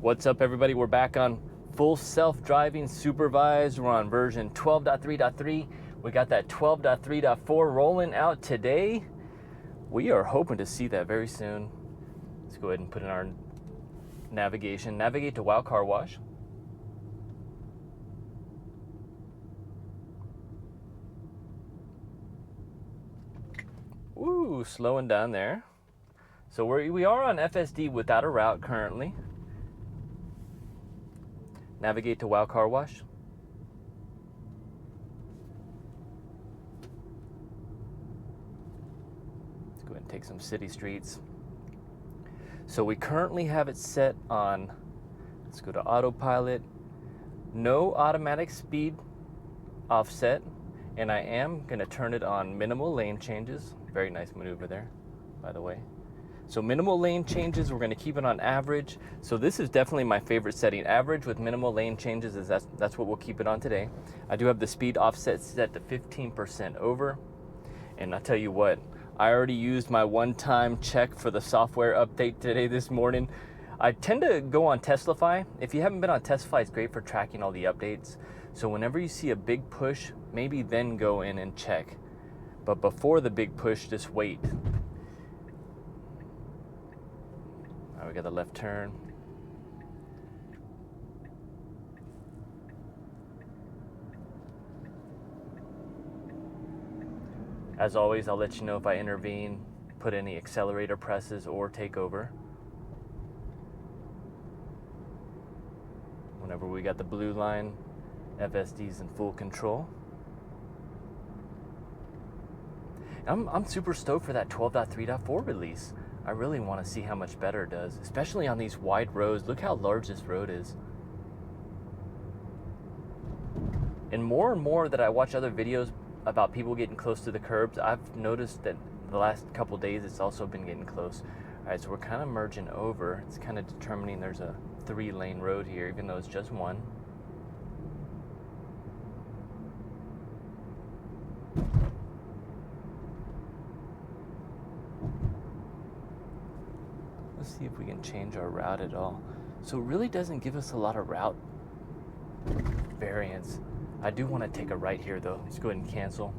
What's up, everybody? We're back on full self-driving supervised. We're on version 12.3.3. We got that 12.3.4 rolling out today. We are hoping to see that very soon. Let's go ahead and put in our navigation. Navigate to Wow Carwash. Ooh, slowing down there. So we are on FSD without a route currently. Navigate to Wow Carwash. Let's go ahead and take some city streets. So we currently have it set on, let's go to autopilot, no automatic speed offset, and I am going to turn it on minimal lane changes. Very nice maneuver there, by the way. So minimal lane changes, we're going to keep it on average. So this is definitely my favorite setting. Average with minimal lane changes, that's what we'll keep it on today. I do have the speed offset set to 15% over. And I'll tell you what, I already used my one-time check for the software update today this morning. I tend to go on Teslafy. If you haven't been on Teslafy, it's great for tracking all the updates. So whenever you see a big push, maybe then go in and check. But before the big push, just wait. All right, we got the left turn. As always, I'll let you know if I intervene, put any accelerator presses or take over. Whenever we got the blue line, FSD's in full control. I'm super stoked for that 12.3.4 release. I really want to see how much better it does, especially on these wide roads. Look how large this road is. And more that I watch other videos about people getting close to the curbs, I've noticed that the last couple days it's also been getting close. All right, so we're kind of merging over. It's kind of determining there's a 3-lane road here, even though it's just one. Let's see if we can change our route at all. So it really doesn't give us a lot of route variance. I do want to take a right here though. Let's go ahead and cancel.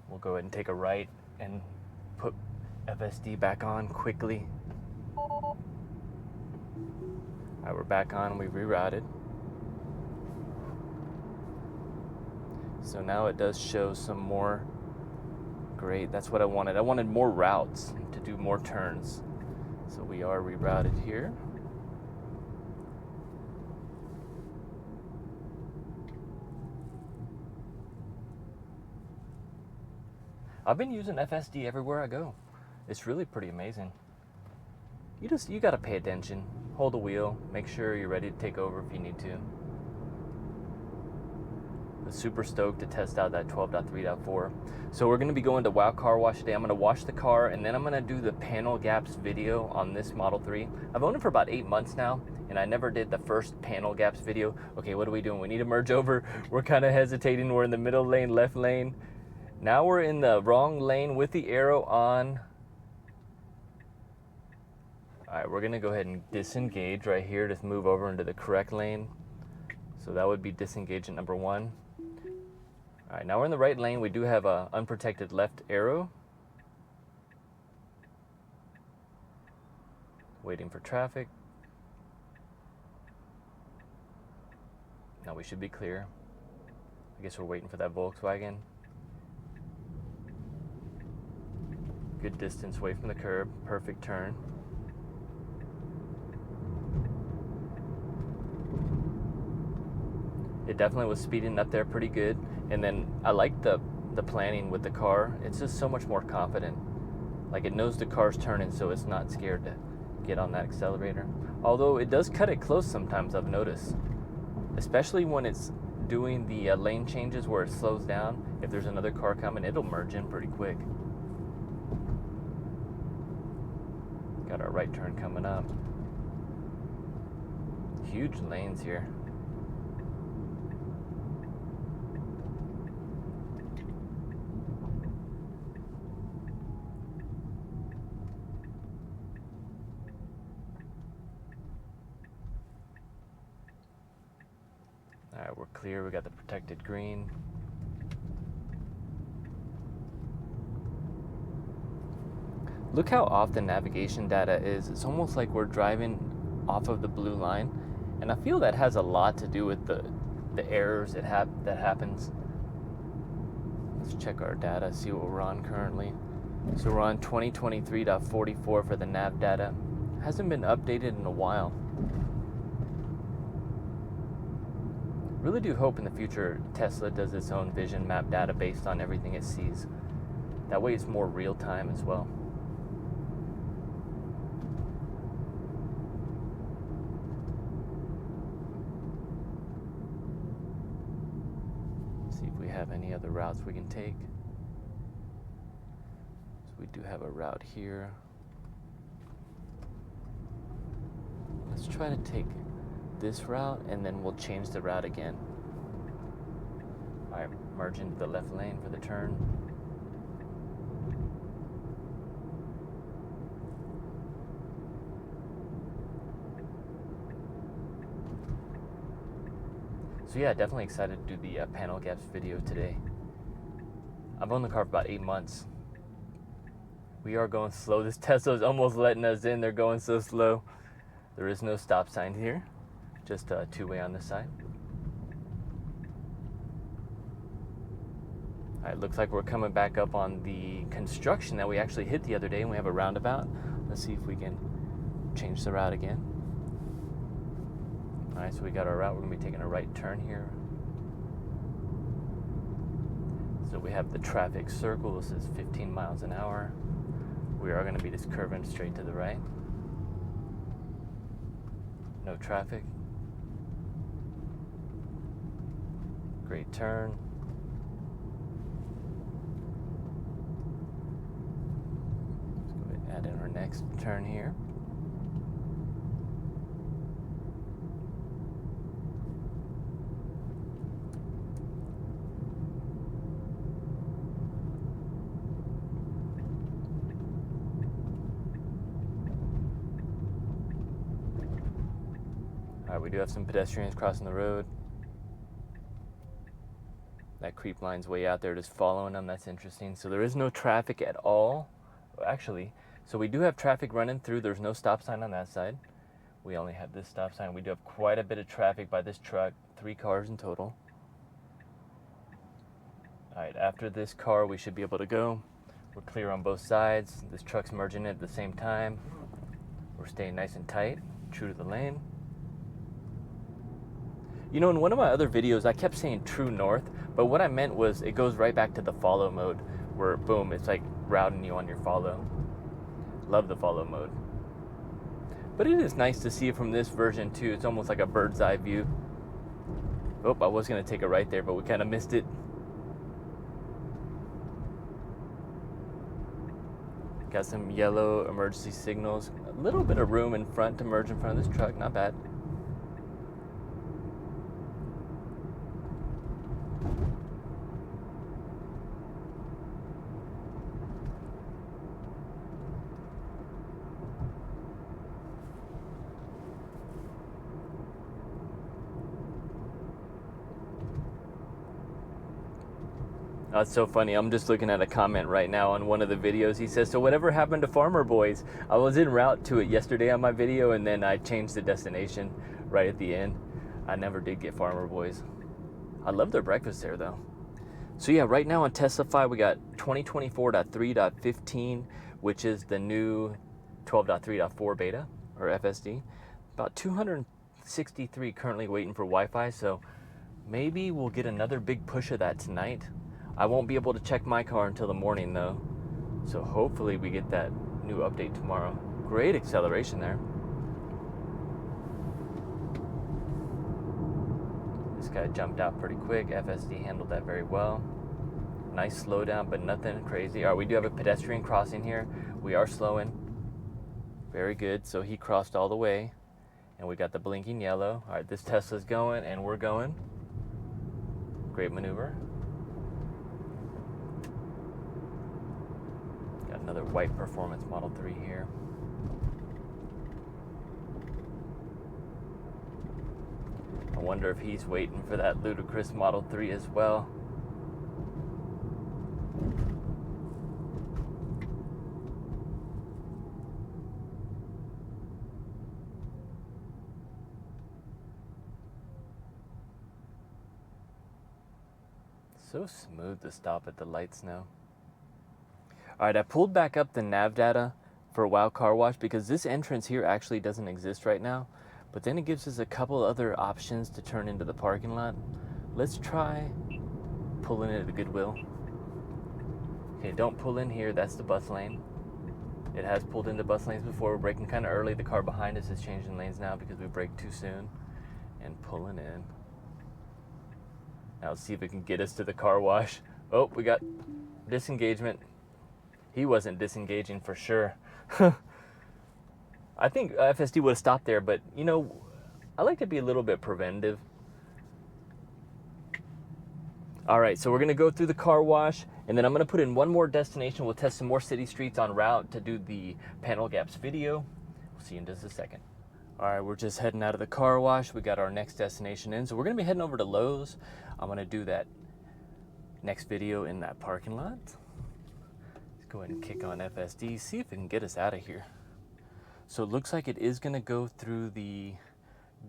We'll go ahead and take a right and put FSD back on quickly. All right, we're back on. We've rerouted. So now it does show some more. Great, that's what I wanted. I wanted more routes to do more turns. So we are rerouted here. I've been using FSD everywhere I go. It's really pretty amazing. You gotta pay attention. Hold the wheel, make sure you're ready to take over if you need to. Super stoked to test out that 12.3.4. So we're going to be going to Wow Car Wash today. I'm going to wash the car and then I'm going to do the panel gaps video on this Model 3. I've owned it for about 8 months now and I never did the first panel gaps video. Okay, what are we doing? We need to merge over. We're kind of hesitating. We're in the middle lane, left lane. Now we're in the wrong lane with the arrow on. All right, we're going to go ahead and disengage right here to move over into the correct lane. So that would be disengage at number 1. All right, now we're in the right lane. We do have an unprotected left arrow. Waiting for traffic. Now we should be clear. I guess we're waiting for that Volkswagen. Good distance away from the curb. Perfect turn. It definitely was speeding up there pretty good. And then I like the planning with the car. It's just so much more confident. Like it knows the car's turning, so it's not scared to get on that accelerator. Although it does cut it close sometimes, I've noticed. Especially when it's doing the lane changes where it slows down. If there's another car coming, it'll merge in pretty quick. Got our right turn coming up. Huge lanes here. All right, we're clear. We got the protected green. Look how off the navigation data is. It's almost like we're driving off of the blue line. And I feel that has a lot to do with the errors that happens. Let's check our data, see what we're on currently. So we're on 2023.44 for the nav data. Hasn't been updated in a while. Really do hope in the future Tesla does its own vision map data based on everything it sees. That way it's more real time as well. See if we have any other routes we can take. So we do have a route here. Let's try to take this route and then we'll change the route again. All right, merge into the left lane for the turn. So yeah, definitely excited to do the panel gaps video today. I've owned the car for about 8 months. We are going slow. This Tesla is almost letting us in. They're going so slow. There is no stop sign here. Just a two-way on this side. All right, looks like we're coming back up on the construction that we actually hit the other day, and we have a roundabout. Let's see if we can change the route again. All right, so we got our route. We're gonna be taking a right turn here. So we have the traffic circle. This is 15 miles an hour. We are gonna be just curving straight to the right. No traffic. Great turn. Let's go ahead and add in our next turn here. All right, we do have some pedestrians crossing the road. That creep line's way out there just following them. That's interesting. So there is no traffic at all. Actually, so we do have traffic running through. There's no stop sign on that side. We only have this stop sign. We do have quite a bit of traffic by this truck. 3 cars in total. All right, after this car, we should be able to go. We're clear on both sides. This truck's merging in at the same time. We're staying nice and tight, true to the lane. You know, in one of my other videos, I kept saying true north, but what I meant was it goes right back to the follow mode, where boom, it's like routing you on your follow. Love the follow mode. But it is nice to see it from this version too. It's almost like a bird's eye view. Oh, I was gonna take a right there, but we kind of missed it. Got some yellow emergency signals. A little bit of room in front to merge in front of this truck, not bad. Oh, it's so funny. I'm just looking at a comment right now on one of the videos. He says, so whatever happened to Farmer Boys? I was en route to it yesterday on my video, and then I changed the destination right at the end. I never did get Farmer Boys. I love their breakfast there, though. So yeah, right now on Teslafy, we got 2024.3.15, which is the new 12.3.4 beta, or FSD. About 263 currently waiting for Wi-Fi, so maybe we'll get another big push of that tonight. I won't be able to check my car until the morning though. So hopefully we get that new update tomorrow. Great acceleration there. This guy jumped out pretty quick. FSD handled that very well. Nice slowdown, but nothing crazy. All right, we do have a pedestrian crossing here. We are slowing. Very good. So he crossed all the way. And we got the blinking yellow. All right, this Tesla's going and we're going. Great maneuver. Got another white performance Model 3 here. I wonder if he's waiting for that ludicrous Model 3 as well. So smooth to stop at the lights now. All right, I pulled back up the nav data for Wow Car Wash because this entrance here actually doesn't exist right now, but then it gives us a couple other options to turn into the parking lot. Let's try pulling into the Goodwill. Okay, don't pull in here, that's the bus lane. It has pulled into bus lanes before. We're braking kind of early. The car behind us is changing lanes now because we braked too soon. And pulling in. Now let's see if it can get us to the car wash. Oh, we got disengagement. He wasn't disengaging for sure. I think FSD would have stopped there, but you know, I like to be a little bit preventative. All right, so we're gonna go through the car wash, and then I'm gonna put in one more destination. We'll test some more city streets en route to do the panel gaps video. We'll see you in just a second. All right, we're just heading out of the car wash. We got our next destination in, so we're gonna be heading over to Lowe's. I'm gonna do that next video in that parking lot. Let's go ahead and kick on FSD, see if it can get us out of here. So it looks like it is gonna go through the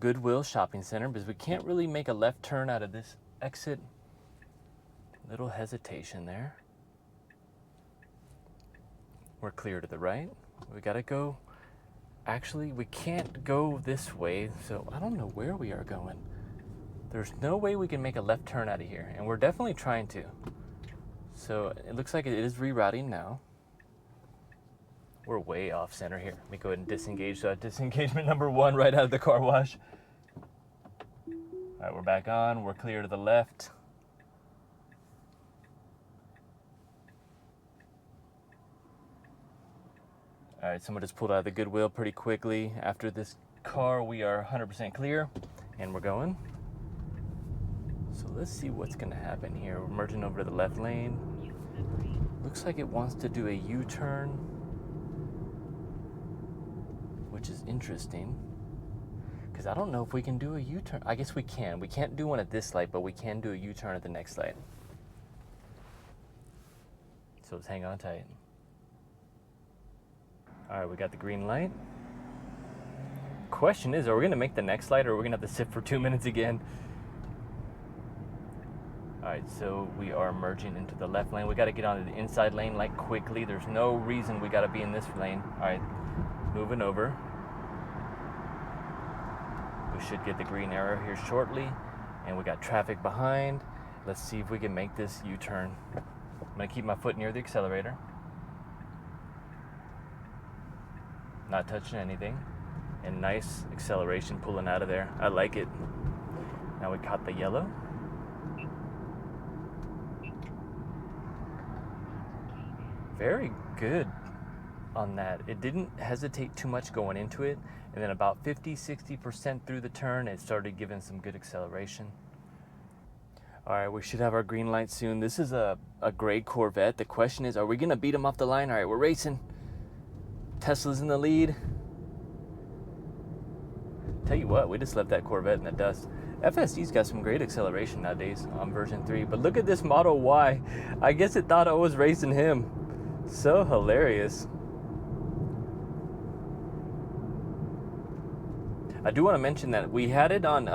Goodwill shopping center because we can't really make a left turn out of this exit. Little hesitation there. We're clear to the right. We gotta go. Actually, we can't go this way, so I don't know where we are going. There's no way we can make a left turn out of here, and we're definitely trying to. So it looks like it is rerouting now. We're way off center here. Let me go ahead and disengage. So disengagement number 1 right out of the car wash. All right, we're back on. We're clear to the left. All right, someone just pulled out of the Goodwill pretty quickly. After this car, we are 100% clear, and we're going. So let's see what's gonna happen here. We're merging over to the left lane. Looks like it wants to do a U-turn, which is interesting, because I don't know if we can do a U-turn. I guess we can. We can't do one at this light, but we can do a U-turn at the next light. So let's hang on tight. All right, we got the green light. Question is, are we gonna make the next light, or are we gonna have to sit for 2 minutes again? All right, so we are merging into the left lane. We gotta get onto the inside lane like quickly. There's no reason we gotta be in this lane. All right, moving over. We should get the green arrow here shortly, and we got traffic behind. Let's see if we can make this U-turn. I'm gonna keep my foot near the accelerator. Not touching anything, and nice acceleration pulling out of there. I like it. Now we caught the yellow. Very good on that. It didn't hesitate too much going into it, and then about 50-60% through the turn, it started giving some good acceleration. All right, we should have our green light soon. This is a gray Corvette. The question is, are we gonna beat him off the line? All right, we're racing. Tesla's in the lead. Tell you what, we just left that Corvette in the dust. FSD's got some great acceleration nowadays on version 3, but look at this Model Y. I guess it thought I was racing him. So hilarious. I do want to mention that we had it on,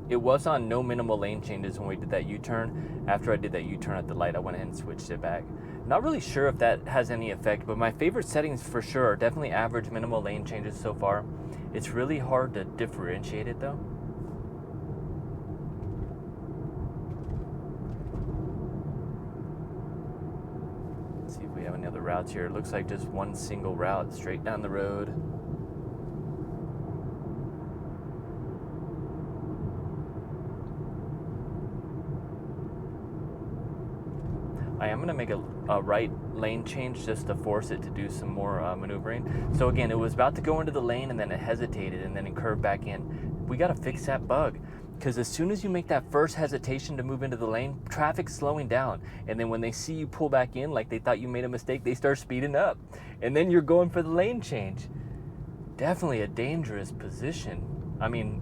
it was on no minimal lane changes when we did that U-turn. After I did that U-turn at the light, I went ahead and switched it back. Not really sure if that has any effect, but my favorite settings for sure are definitely average minimal lane changes so far. It's really hard to differentiate it though. Let's see if we have any other routes here. It looks like just one single route straight down the road. I am going to make a right lane change just to force it to do some more maneuvering. So again, it was about to go into the lane and then it hesitated and then it curved back in. We got to fix that bug, because as soon as you make that first hesitation to move into the lane, traffic's slowing down. And then when they see you pull back in like they thought you made a mistake, they start speeding up. And then you're going for the lane change. Definitely a dangerous position. I mean,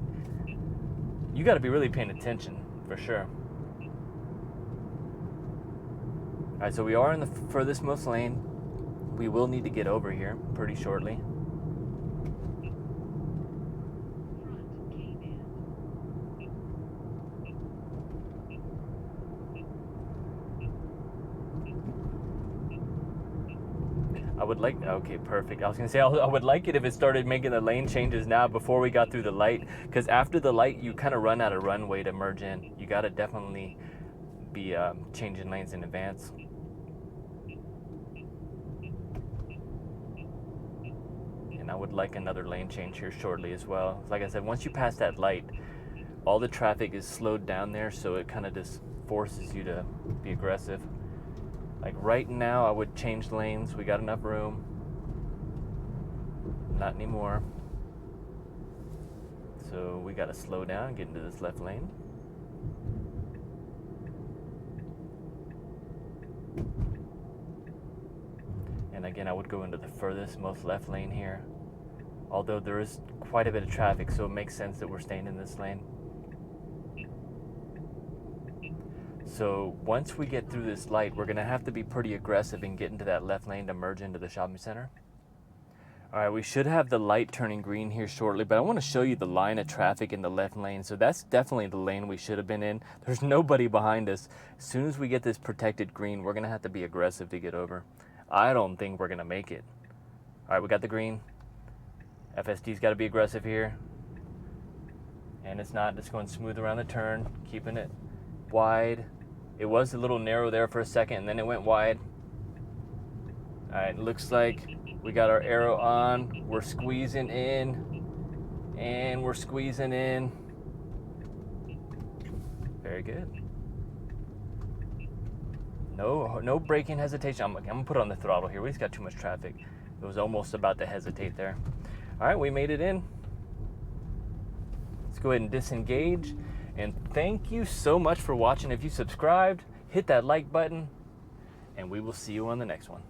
You got to be really paying attention for sure. All right, so we are in the furthest most lane. We will need to get over here pretty shortly. I would like, okay, perfect. I was gonna say, I would like it if it started making the lane changes now before we got through the light, because after the light, you kind of run out of runway to merge in. You gotta definitely be changing lanes in advance. And I would like another lane change here shortly as well. Like I said, once you pass that light, all the traffic is slowed down there, so it kind of just forces you to be aggressive. Like right now, I would change lanes. We got enough room. Not anymore. So we got to slow down, get into this left lane. And again, I would go into the furthest, most left lane here. Although there is quite a bit of traffic, so it makes sense that we're staying in this lane. So once we get through this light, we're gonna have to be pretty aggressive and get into that left lane to merge into the shopping center. All right, we should have the light turning green here shortly, but I wanna show you the line of traffic in the left lane. So that's definitely the lane we should have been in. There's nobody behind us. As soon as we get this protected green, we're gonna have to be aggressive to get over. I don't think we're gonna make it. All right, we got the green. FSD's gotta be aggressive here. And it's not, just going smooth around the turn, keeping it wide. It was a little narrow there for a second, and then it went wide. All right, looks like we got our arrow on. We're squeezing in, and we're squeezing in. Very good. No braking hesitation. I'm gonna put on the throttle here. We just got too much traffic. It was almost about to hesitate there. All right, we made it in. Let's go ahead and disengage. And thank you so much for watching. If you subscribed, hit that like button, and we will see you on the next one.